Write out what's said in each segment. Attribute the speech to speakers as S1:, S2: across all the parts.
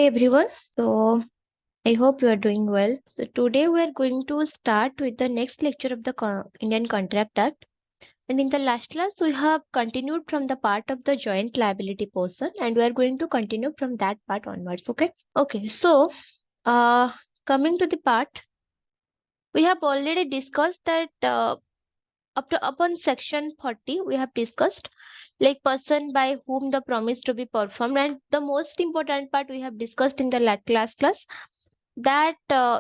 S1: Hey everyone, so I hope you are doing well. So today we are going to start with the next lecture of the Indian Contract Act. And in the last class, we have continued from the part of the joint liability portion, and we are going to continue from that part onwards. Okay. Okay. So, uh, coming to the part, we have already discussed that upon section 40, we have discussed like person by whom the promise to be performed, and the most important part we have discussed in the last class that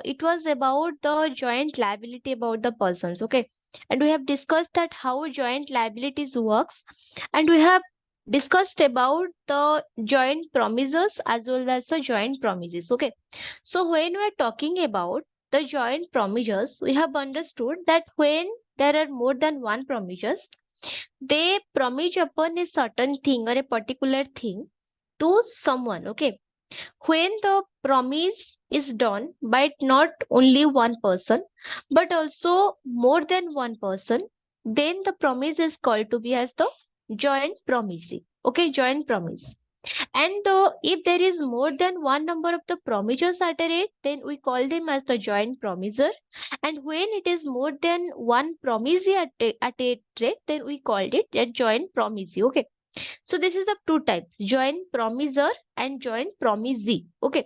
S1: it was about the joint liability about the persons. Okay, and we have discussed that how joint liabilities works, and we have discussed about the joint promises as well as the joint promises. Okay, so when we are talking about the joint promises, we have understood that when there are more than one promises, they promise upon a certain thing or a particular thing to someone. Okay, when the promise is done by not only one person but also more than one person, then the promise is called to be as the joint promise. Okay, joint promise. And if there is more than one number of the promisers at a rate, then we call them as the joint promiser. And when it is more than one promisee at a rate, then we called it a joint promisee. Okay, so this is the two types, joint promiser and joint promisee. Okay.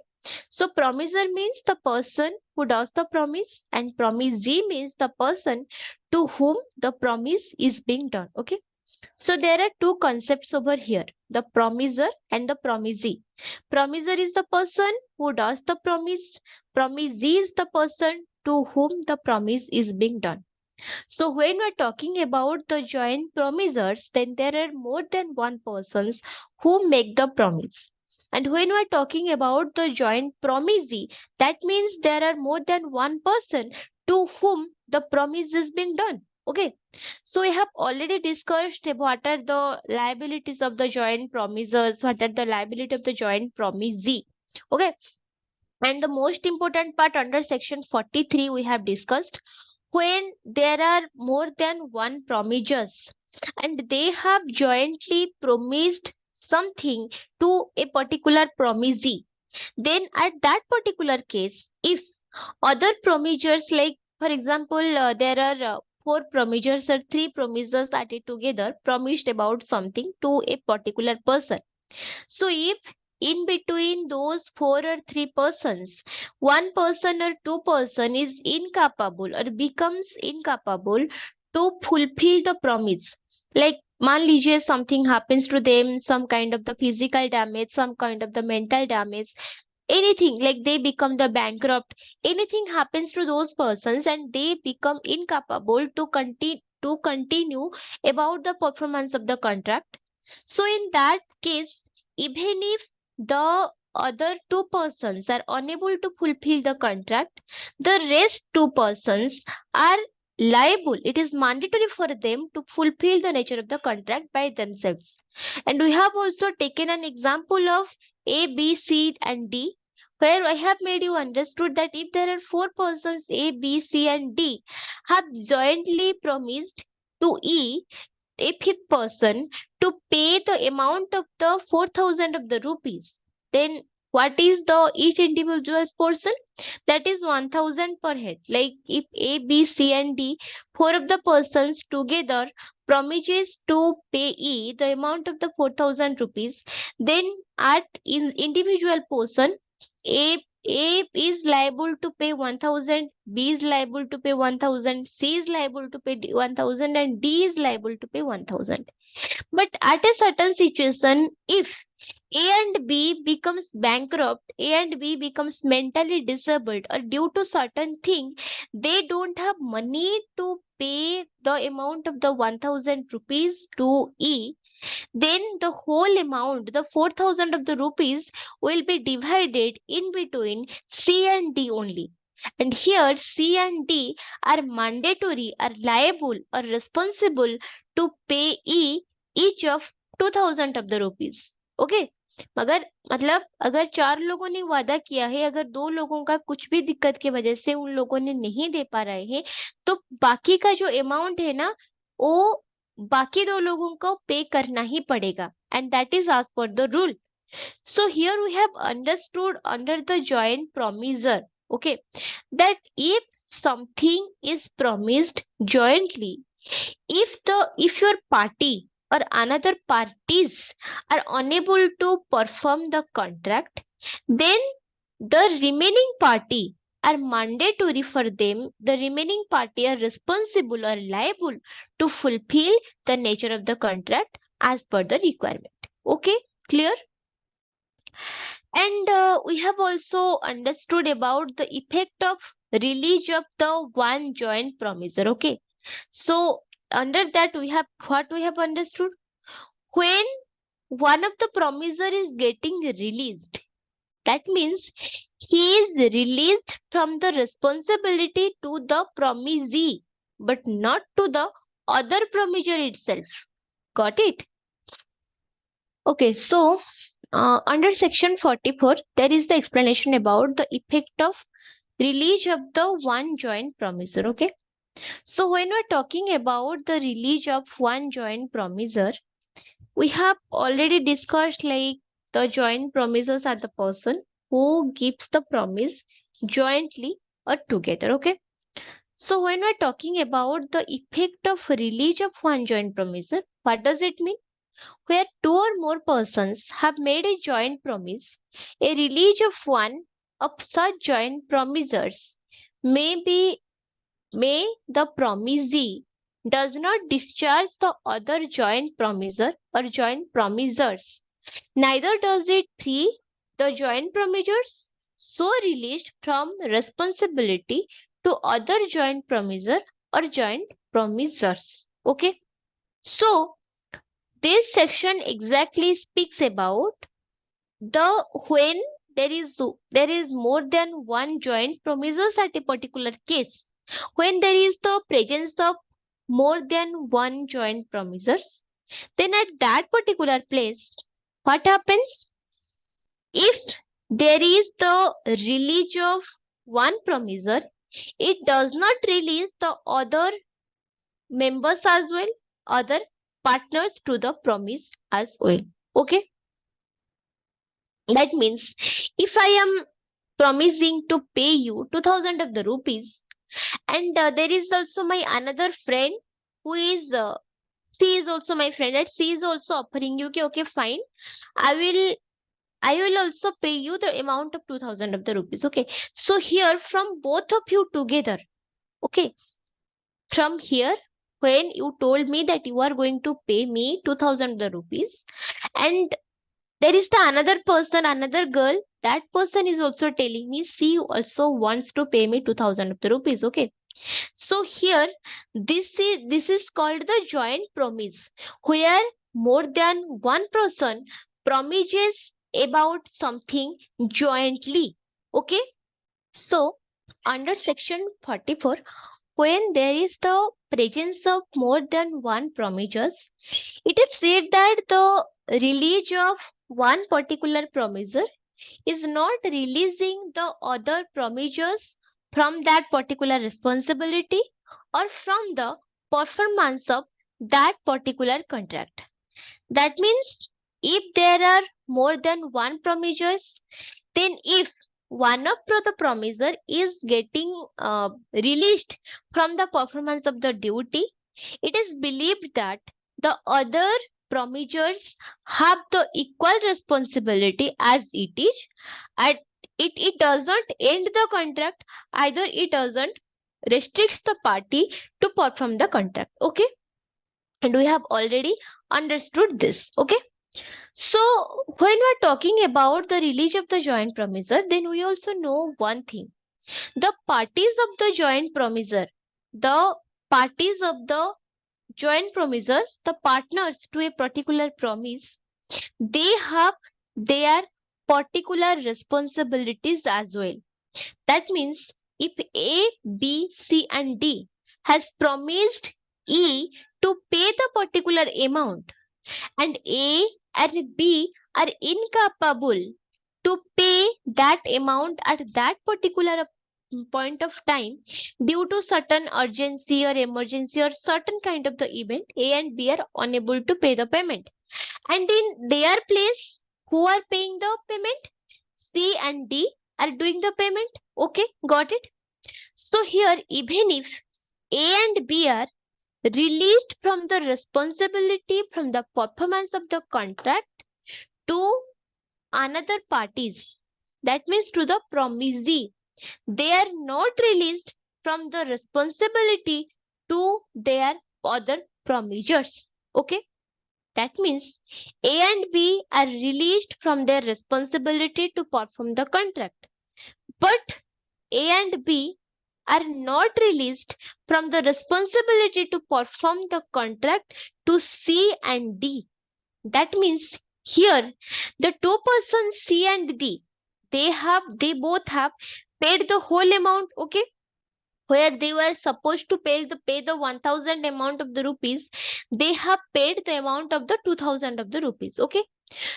S1: So promiser means the person who does the promise, and promisee means the person to whom the promise is being done. Okay. So there are two concepts over here, the promiser and the promisee. Promiser is the person who does the promise. Promisee is the person to whom the promise is being done. So when we're talking about the joint promisers, then there are more than one persons who make the promise. And when we're talking about the joint promisee, that means there are more than one person to whom the promise has been done. Okay. So we have already discussed what are the liabilities of the joint promisers, what are the liability of the joint promisee. Okay. And the most important part under section 43 we have discussed when there are more than one promisers and they have jointly promised something to a particular promisee, then at that particular case, if other promisers, like for example there are four promisers or three promisers at it together promised about something to a particular person, so if in between those four or three persons, one person or two person is incapable or becomes incapable to fulfill the promise, like मान लीजिए something happens to them, some kind of the physical damage, some kind of the mental damage, anything like they become the bankrupt, anything happens to those persons and they become incapable to continue about the performance of the contract. So in that case, even if the other two persons are unable to fulfill the contract, the rest two persons are liable. It is mandatory for them to fulfill the nature of the contract by themselves. And we have also taken an example of A, B, C, and D, where I have made you understood that if there are four persons A, B, C, and D have jointly promised to E, a fifth person, to pay the amount of the 4,000 of the rupees, then what is the each individual's portion? That is 1,000 per head. Like if A, B, C, and D, four of the persons together promises to pay E the amount of the 4,000 rupees, then at in individual portion, A is liable to pay 1,000, B is liable to pay 1,000, C is liable to pay 1,000, and D is liable to pay 1,000. But at a certain situation, if A and B becomes bankrupt, A and B becomes mentally disabled, or due to certain thing, they don't have money to pay the amount of the 1,000 rupees to E, then the whole amount, the 4,000 of the rupees, will be divided in between C and D only. And here C and D are mandatory, are liable, or responsible to pay each of 2,000 of the rupees. Okay. मगर मतलब अगर चार लोगों ने वादा किया है, अगर दो लोगों का कुछ भी दिक्कत की वजह से उन लोगों ने नहीं दे पा रहे हैं, तो बाकी का जो अमाउंट है ना, वो बाकी दो लोगों को पे करना ही पड़ेगा, and that is as per the rule. So here we have understood under the joint promisor, okay, that if something is promised jointly, if your party or another parties are unable to perform the contract, then the remaining party are mandatory for them. The remaining party are responsible or liable to fulfill the nature of the contract as per the requirement. Okay, clear? And we have also understood about the effect of release of the one joint promisor. Okay, so under that we have what we have understood, when one of the promisor is getting released, that means he is released from the responsibility to the promisee, but not to the other promisor itself. Got it? Okay, so under section 44, there is the explanation about the effect of release of the one joint promisor. Okay, so when we're talking about the release of one joint promisor, we have already discussed like the joint promisors are the person who gives the promise jointly or together. Okay, so when we're talking about the effect of release of one joint promisor, what does it mean? Where two or more persons have made a joint promise, a release of one of such joint promisors may be may the promisee does not discharge the other joint promisor or joint promisors, neither does it free the joint promisors so released from responsibility to other joint promisor or joint promisors. Okay, so this section exactly speaks about the when there is more than one joint promisors at a particular case, when there is the presence of more than one joint promisors, then at that particular place what happens, if there is the release of one promisor, it does not release the other members as well, other partners to the promise as well. Okay, that means if I am promising to pay you 2000 of the rupees, and there is also my another friend who is she is also my friend, and she is also offering you, okay, okay, fine, i will I will also pay you the amount of 2000 of the rupees. Okay, so here from both of you together, okay, from here, when you told me that you are going to pay me 2000 of the rupees, and there is the another person, another girl, that person is also telling me she also wants to pay me 2000 of the rupees. Okay, so here this is called the joint promise, where more than one person promises about something jointly. Okay, so under section 44, when there is the presence of more than one promisers, it is said that the release of one particular promiser is not releasing the other promisers from that particular responsibility or from the performance of that particular contract. That means if there are more than one promisers, then if one of the promiser is getting released from the performance of the duty, it is believed that the other promisers have the equal responsibility as it is, and it does not end the contract, either it doesn't restricts the party to perform the contract. Okay, and we have already understood this. Okay, so when we're talking about the release of the joint promisor, then we also know one thing, the parties of the joint promisor, the parties of the joint promisors, the partners to a particular promise, they have their particular responsibilities as well. That means if A, B, C, and D has promised E to pay the particular amount, and A and B are incapable to pay that amount at that particular point of time due to certain urgency or emergency or certain kind of the event, A and B are unable to pay the payment, and in their place Who are paying the payment? C and D are doing the payment. Okay, got it? So here, even if A and B are released from the responsibility from the performance of the contract to another parties, that means to the promisee, they are not released from the responsibility to their other promisers. Okay, that means A and B are released from their responsibility to perform the contract, but A and B are not released from the responsibility to perform the contract to C and D. That means here the two persons C and D, they both have paid the whole amount. Okay, where they were supposed to pay the 1000 amount of the rupees, they have paid the amount of the 2000 of the rupees. Okay,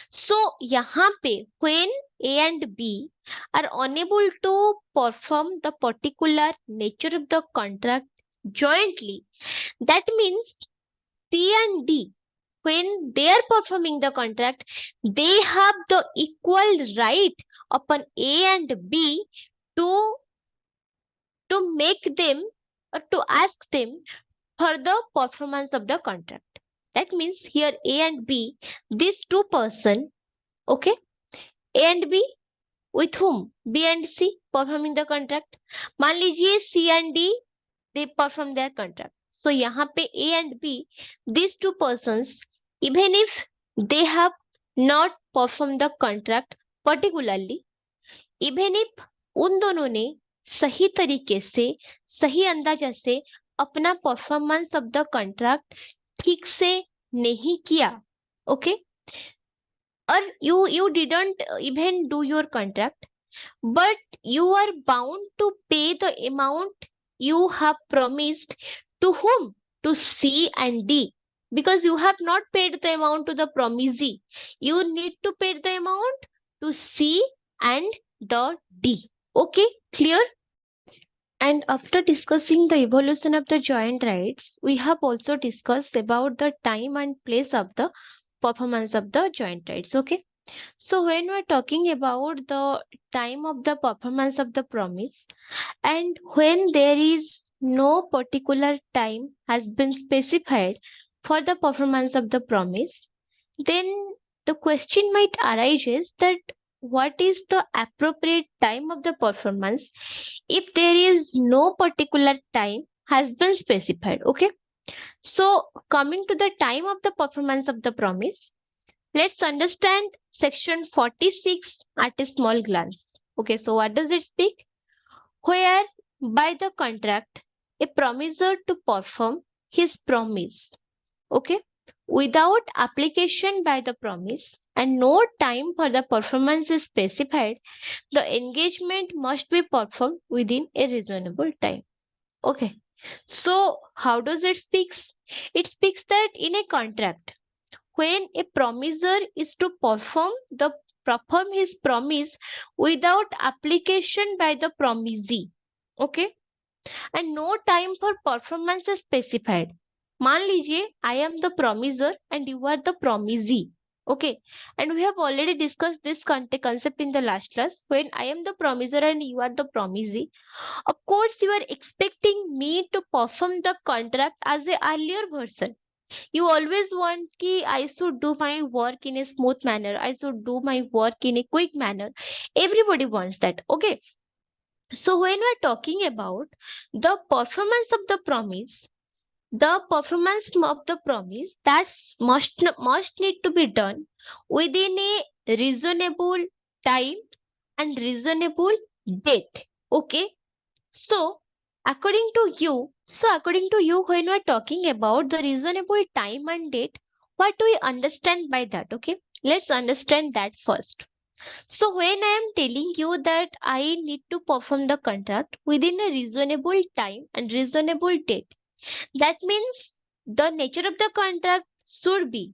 S1: so यहाँ पे when A and B are unable to perform the particular nature of the contract jointly, that means C and D, when they are performing the contract, they have the equal right upon A and B to make them or to ask them for the performance of the contract. That means here A and B, these two person, okay, A and B with whom? B and C performing the contract. मान लीजिए C and D they perform their contract. So यहाँ पे A and B, these two persons, even if they have not performed the contract particularly, even if उन दोनों ने सही तरीके से सही अंदाजा से अपना परफॉर्मेंस ऑफ द कॉन्ट्रैक्ट ठीक से नहीं किया, ओके, और you didn't even do your contract, but you are bound to pay the amount you have promised to whom? To C and D. Because you have not paid the amount to the promisee, you need to pay the amount to C and the D. Okay, clear? And after discussing the evolution of the joint rights, we have also discussed about the time and place of the performance of the joint rights. Okay. So when we're talking about the time of the performance of the promise, and when there is no particular time has been specified for the performance of the promise, then the question might arise is that what is the appropriate time of the performance if there is no particular time has been specified. Okay, so coming to the time of the performance of the promise, let's understand section 46 at a small glance. Okay, so what does it speak? Where by the contract a promiser to perform his promise, okay, without application by the promise and no time for the performance is specified, the engagement must be performed within a reasonable time. Okay, so how does it speaks? It speaks that in a contract, when a promiser is to perform his promise without application by the promisee, okay, and no time for performance is specified. मान लीजिए I am the promiser and you are the promisee. Okay, and we have already discussed this concept in the last class. When I am the promiser and you are the promisee, of course you are expecting me to perform the contract as a earlier version. You always want ki I should do my work in a smooth manner, I should do my work in a quick manner. Everybody wants that. Okay, so when we're talking about the performance of the promise, the performance of the promise that must need to be done within a reasonable time and reasonable date. Okay, so according to you, when we're talking about the reasonable time and date, what do we understand by that? Okay, let's understand that first. So when I am telling you that I need to perform the contract within a reasonable time and reasonable date, that means the nature of the contract should be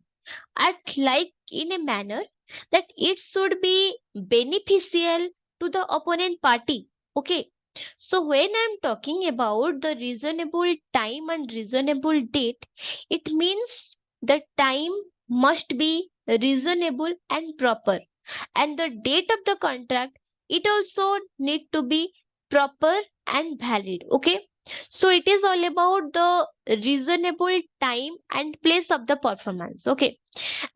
S1: at like in a manner that it should be beneficial to the opponent party. Okay, so when I'm talking about the reasonable time and reasonable date, it means the time must be reasonable and proper. and the date of the contract, it also need to be proper and valid. Okay, so it is all about the reasonable time and place of the performance. Okay,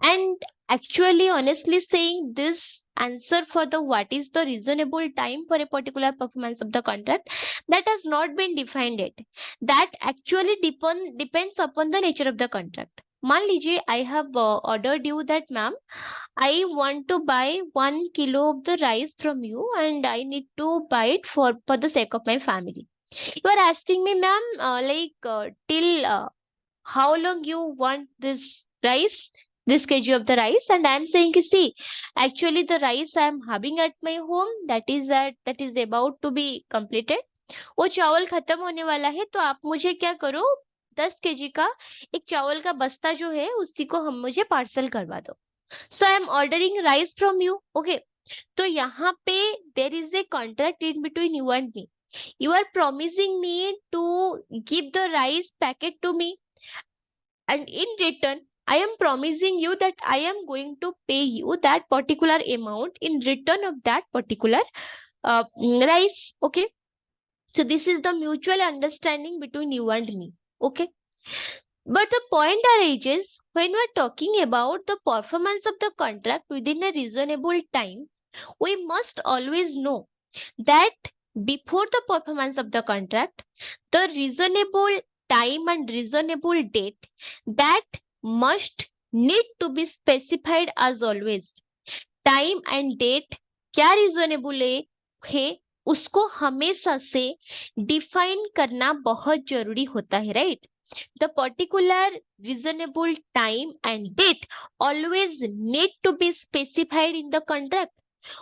S1: and actually, honestly saying, this answer for the what is the reasonable time for a particular performance of the contract, that has not been defined yet. That actually depends upon the nature of the contract. मान लीजिए I have ordered you that ma'am, I want to buy 1 kilo of the rice from you and I need to buy it for the sake of my family. You are asking me, ma'am, till how long you want this rice, this kg of the rice, and I am saying, ki, see, actually the rice I am having at my home, that is about to be completed. वो चावल खत्म होने वाला है, तो आप मुझे क्या करो, 10 kg का एक चावल का बस्ता जो है उसी को हम मुझे पार्सल करवा दो. So I am ordering rice from you. Okay. तो यहाँ पे there is a contract in between you and me. You are promising me to give the rice packet to me, and in return I am promising you that I am going to pay you that particular amount in return of that particular rice. Okay. So this is the mutual understanding between you and me. Okay. But the point arises when we're talking about the performance of the contract within a reasonable time, we must always know that before the performance of the contract, the reasonable time and reasonable date, that must need to be specified as always. Time and date क्या reasonable है उसको हमेशा से define करना बहुत जरूरी होता है, right. The particular reasonable time and date always need to be specified in the contract.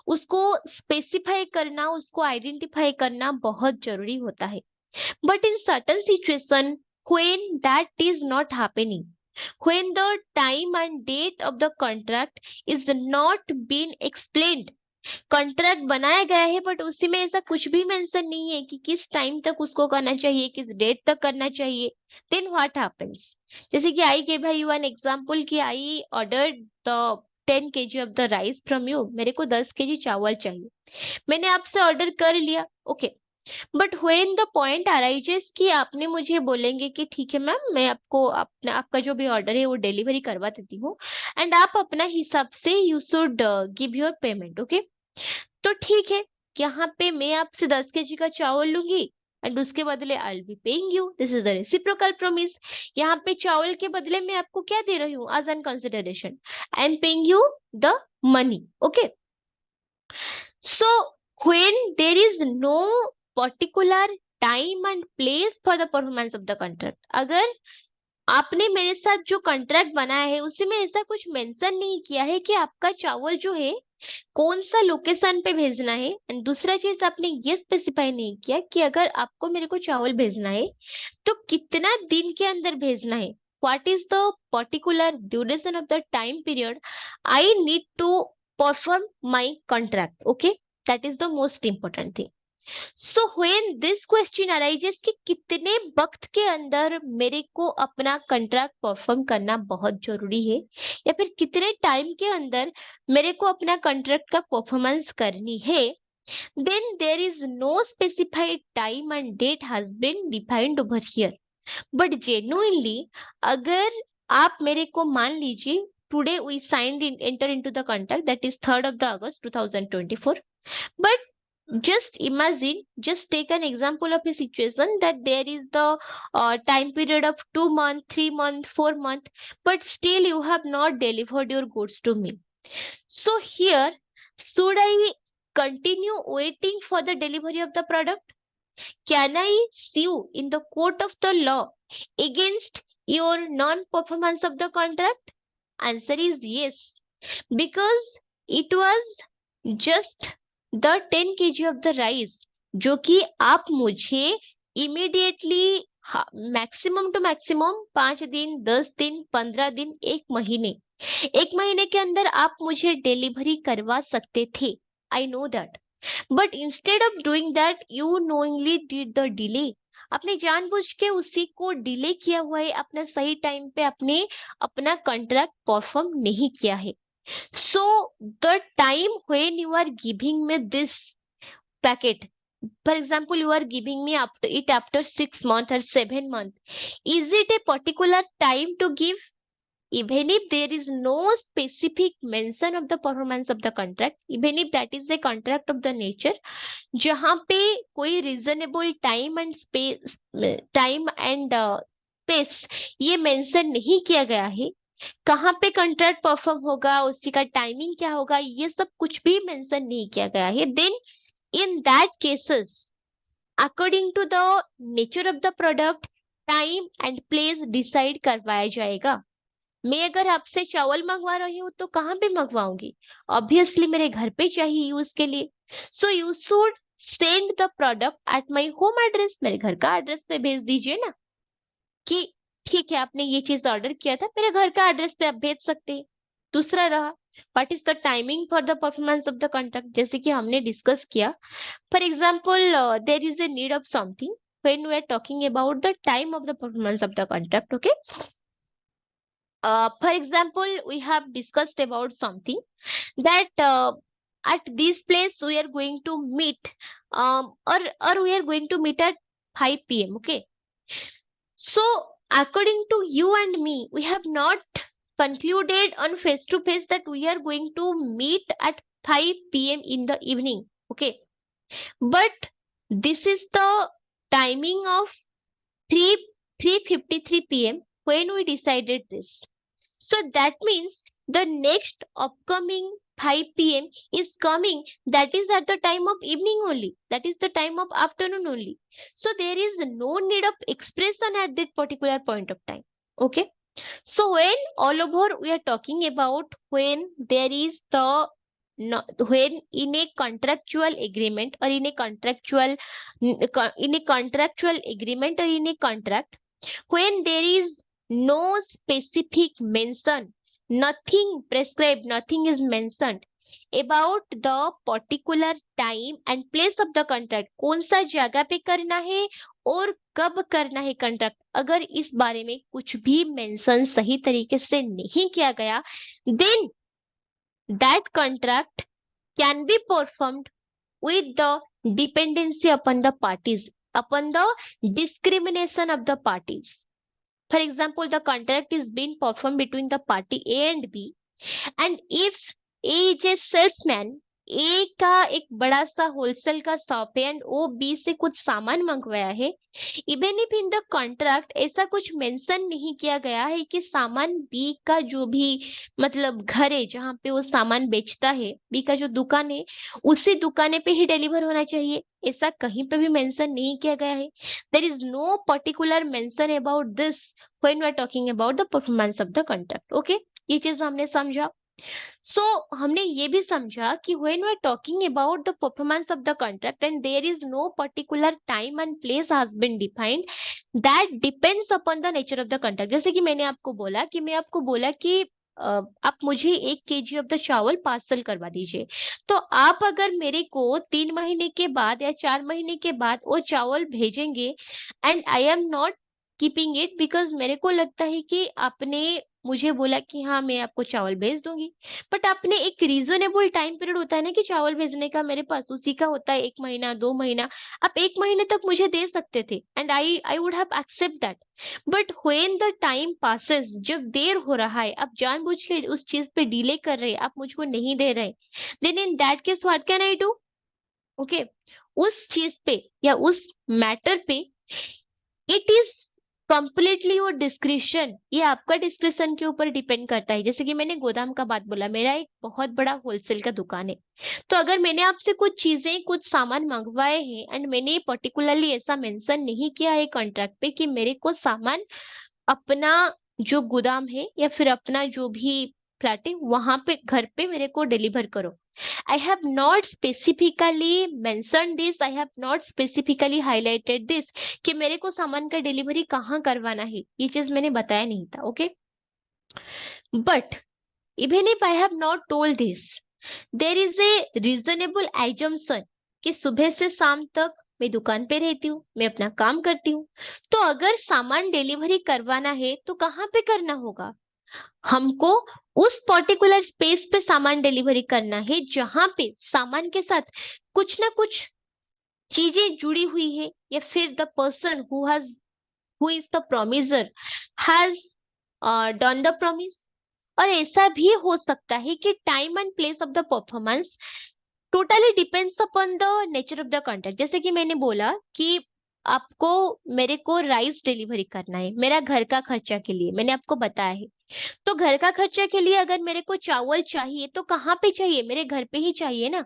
S1: उसको स्पेसिफाई करना, उसको आइडेंटिफाई करना बहुत जरूरी होता है. But in certain situation when that is not happening, when the time and date of the contract is not been explained, contract बनाया गया है बट उसी में ऐसा कुछ भी मेंशन नहीं है कि किस टाइम तक उसको करना चाहिए, किस डेट तक करना चाहिए, देन व्हाट हैपेंस. जैसे कि I give you an example कि I ordered the 10 kg of the rice from you. मेरे को 10 kg चावल चाहिए, मैंने आपसे ऑर्डर कर लिया. Okay. But when the point arises कि आपने मुझे बोलेंगे कि ठीक है मैम, मैं आपको अपना आपका जो भी ऑर्डर है वो डिलीवरी करवा देती हूँ, एंड आप अपना हिसाब से you should give your payment. Okay. तो ठीक है, यहाँ पे मैं आपसे 10 kg का चावल लूंगी एंड उसके बदले I will be paying you. This is the reciprocal promise. यहाँ पे चावल के बदले मैं आपको क्या दे रही हूँ as an consideration, I am paying you the money. Okay. So when there is no particular time and place for the performance of the contract, अगर आपने मेरे साथ जो कॉन्ट्रैक्ट बनाया है उसी में ऐसा कुछ मेंशन नहीं किया है कि आपका चावल जो है कौन सा लोकेशन पे भेजना है, एंड दूसरा चीज आपने ये स्पेसिफाई नहीं किया कि अगर आपको मेरे को चावल भेजना है तो कितना दिन के अंदर भेजना है, what is the particular duration of the time period I need to perform my contract. Okay, that is the most important thing. So when this question arises कि कितने वक्त के अंदर मेरे को अपना कॉन्ट्रैक्ट परफॉर्म करना बहुत जरूरी है, या फिर कितने टाइम के अंदर मेरे को अपना कॉन्ट्रैक्ट का परफॉर्मेंस करनी है, then there is no specified time and date has been defined over here. But genuinely, अगर आप मेरे को मान लीजिए today we signed enter into the contract, that is 3rd of the August 2024, but just imagine, just take an example of a situation that there is the time period of 2 months, 3 months, 4 months, but still you have not delivered your goods to me. So here, should I continue waiting for the delivery of the product? Can I sue in the court of the law against your non-performance of the contract? Answer is yes, because it was just the 10 kg of the rice जो कि आप मुझे immediately maximum to maximum 5 दिन, 10 दिन, 15 दिन, एक महीने के अंदर आप मुझे डिलीवरी करवा सकते थे. I know that, but instead of doing that you knowingly did the delay. आपने जानबूझ के उसी को डिले किया हुआ है, अपना सही टाइम पे आपने अपना कॉन्ट्रैक्ट परफॉर्म नहीं किया है. So the time when you are giving me this packet, for example, you are giving me after 6 months or 7 months, is it a particular time to give? Even if there is no specific mention of the performance of the contract, even if that is a contract of the nature, जहां पे कोई reasonable time and space ये mention नहीं किया गया है, कहाँ पे कंट्रैक्ट परफॉर्म होगा, उसकी का टाइमिंग क्या होगा, ये सब कुछ भी मेंशन नहीं किया गया है, then in that cases according to the nature of the product time and place decide करवाया जाएगा। मैं अगर आपसे चावल मंगवा रही हूँ तो कहाँ पे मंगवाऊंगी? ऑब्वियसली मेरे घर पे चाहिए यूज के लिए। So you should send the product at my home address, मेरे घर का एड्रेस पे भेज दीजिए ना, कि ठीक है आपने ये चीज ऑर्डर किया था, मेरे घर का एड्रेस पे आप भेज सकते हैं। दूसरा रहा, what is the timing for the performance of the contract, जैसे कि हमने डिस्कस किया। For example there is a need of something when we are talking about the time of the performance of the contract, okay. For example, we have discussed about something that at this place we are going to meet, or we are going to meet at 5 p.m. Okay. So according to you and me, we have not concluded on face to face that we are going to meet at 5 p.m. in the evening. Okay. But this is the timing of 3 3:53 p.m. when we decided this. So that means the next upcoming 5 p.m. is coming. That is at the time of evening only. That is the time of afternoon only. So there is no need of expression at that particular point of time. Okay. So when all over we are talking about when there is the when in a contractual agreement or in a contractual agreement or in a contract, when there is no specific mention, nothing prescribed, nothing is mentioned about the particular time and place of the contract, कौन सा जगह पे करना है और कब करना है कंट्रैक्ट, अगर इस बारे में कुछ भी मेंशन सही तरीके से नहीं किया गया, then that contract can be performed with the dependency upon the parties, upon the discrimination of the parties. For example, the contract is being performed between the party A and B, and if A is a salesman, ए का एक बड़ा सा wholesale का shop है and वो B से कुछ सामान मंगवाया है, even if in the contract ऐसा कुछ मेंशन नहीं किया गया है कि सामान बी का जो भी मतलब घर है जहाँ पे वो सामान बेचता है, बी का जो दुकान है उसी दुकान पे ही डिलीवर होना चाहिए, ऐसा कहीं पे भी मेंशन नहीं किया गया है। There is no particular mention about this when we are talking about the performance of the contract. Okay, ये चीज हमने समझा। So हमने ये भी समझा कि when we are talking about the performance of the contract and there is no particular time and place has been defined, that depends upon the nature of the contract। जैसे कि मैंने आपको बोला कि मैं आपको बोला कि आप मुझे 1 kg ऑफ द चावल पार्सल करवा दीजिए, तो आप अगर मेरे को 3 महीने के बाद या 4 महीने के बाद वो चावल भेजेंगे and I am not keeping it because मेरे को लगता है कि आपने मुझे बोला कि हाँ मैं आपको चावल भेज दूंगी, बट आपने एक रीजनेबल टाइम पीरियड होता है ना कि चावल भेजने का, मेरे पास उसी का होता है 1 महीना 2 महीना, आप 1 महीने तक मुझे दे सकते थे and I would have accept that. But when the time passes, जब देर हो रहा है, आप जानबूझ के उस चीज पे डिले कर रहे हैं, आप मुझको नहीं दे रहे, then in that case what can I do? Okay, उस चीज पे या उस मैटर पे it is completely your description, ये आपका डिस्क्रिप्शन के ऊपर डिपेंड करता है। जैसे कि मैंने गोदाम का बात बोला, मेरा एक बहुत बड़ा होलसेल का दुकान है, तो अगर मैंने आपसे कुछ चीजें कुछ सामान मंगवाए हैं एंड मैंने पर्टिकुलरली ऐसा मेंशन नहीं किया है कॉन्ट्रैक्ट पे कि मेरे को सामान अपना जो गोदाम है या फिर अपना जो भी फ्लैट है वहां पे घर पे मेरे को डिलीवर करो, I have not specifically mentioned this, I have not specifically highlighted this कि मेरे को सामान का डिलीवरी कहाँ करवाना है, ये चीज मैंने बताया नहीं था। Okay, but even if I have not told this, there is a reasonable assumption कि सुबह से शाम तक मैं दुकान पे रहती हूँ, मैं अपना काम करती हूँ, तो अगर सामान डिलीवरी करवाना है तो कहाँ पे करना होगा? हमको उस पर्टिकुलर स्पेस पे सामान डिलीवरी करना है जहां पे सामान के साथ कुछ ना कुछ चीजें जुड़ी हुई है, या फिर the person who is the promisor has done the promise. और ऐसा भी हो सकता है कि time and place of the performance totally depends upon the nature of the contract. जैसे कि मैंने बोला कि आपको मेरे को राइस डिलीवरी करना है मेरा घर का खर्चा के लिए, मैंने आपको बताया है। तो घर का खर्चा के लिए अगर मेरे को चावल चाहिए तो कहाँ पे चाहिए, मेरे घर पे ही चाहिए ना।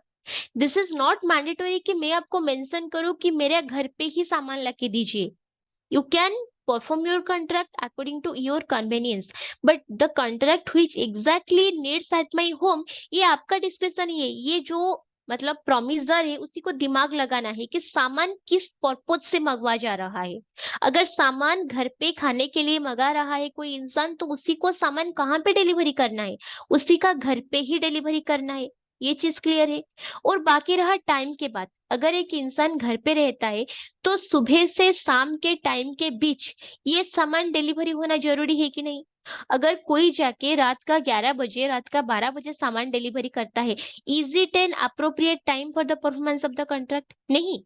S1: दिस इज नॉट मैंडेटरी कि मैं आपको मेंशन करूँ कि मेरे घर पे ही सामान ला के दीजिए। You can perform your contract according to your convenience, but the contract which exactly needs at my home, ये आपका डिस्क्रिप्शन ही है। ये जो मतलब प्रोमिसर है उसी को दिमाग लगाना है कि सामान किस पर्पज से मंगवा जा रहा है। अगर सामान घर पे खाने के लिए मंगा रहा है कोई इंसान, तो उसी को सामान कहाँ पे डिलीवरी करना है, उसी का घर पे ही डिलीवरी करना है। ये चीज क्लियर है। और बाकी रहा टाइम के बाद, अगर एक इंसान घर पे रहता है तो सुबह से शाम के टाइम के बीच ये सामान डिलीवरी होना जरूरी है कि नहीं। अगर कोई जाके रात का 11 बजे, रात का 12 बजे सामान डिलीवरी करता है, is it an appropriate time for the performance of the contract? नहीं।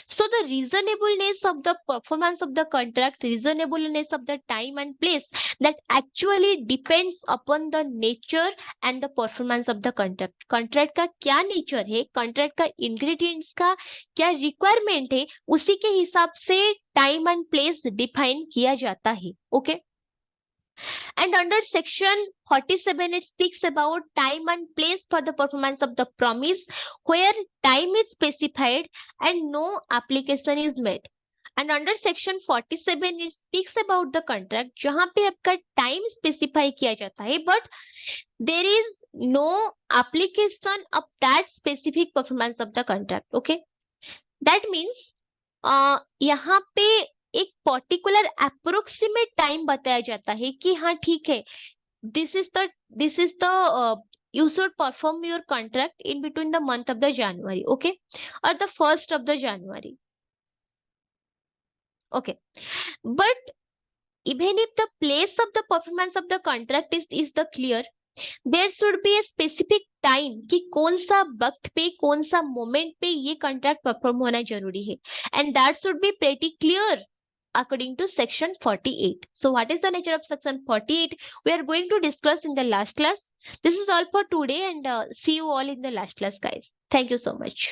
S1: So the reasonableness of the performance of the contract, reasonableness of the time and place, that actually depends upon the nature and the performance of the contract. Contract का क्या nature है, contract का ingredients का क्या requirement है, उसी के हिसाब से time and place define किया जाता है. Okay. And under section 47, it speaks about time and place for the performance of the promise, where time is specified and no application is made. And under section 47, it speaks about the contract, जहां पे आपका time specify किया जाता है, but there is no application of that specific performance of the contract. Okay, that means यहाँ पे एक particular approximate time बताया जाता है कि हाँ ठीक है, this is the you should perform your contract in between the month of the January, okay, or the first of the January, okay. But even if the place of the performance of the contract is the clear, there should be a specific time कि कौन सा वक्त पे कौन सा moment पे ये contract perform होना जरूरी है, and that should be pretty clear according to section 48. So what is the nature of section 48? We are going to discuss in the last class. This is all for today, and see you all in the last class, guys. Thank you so much.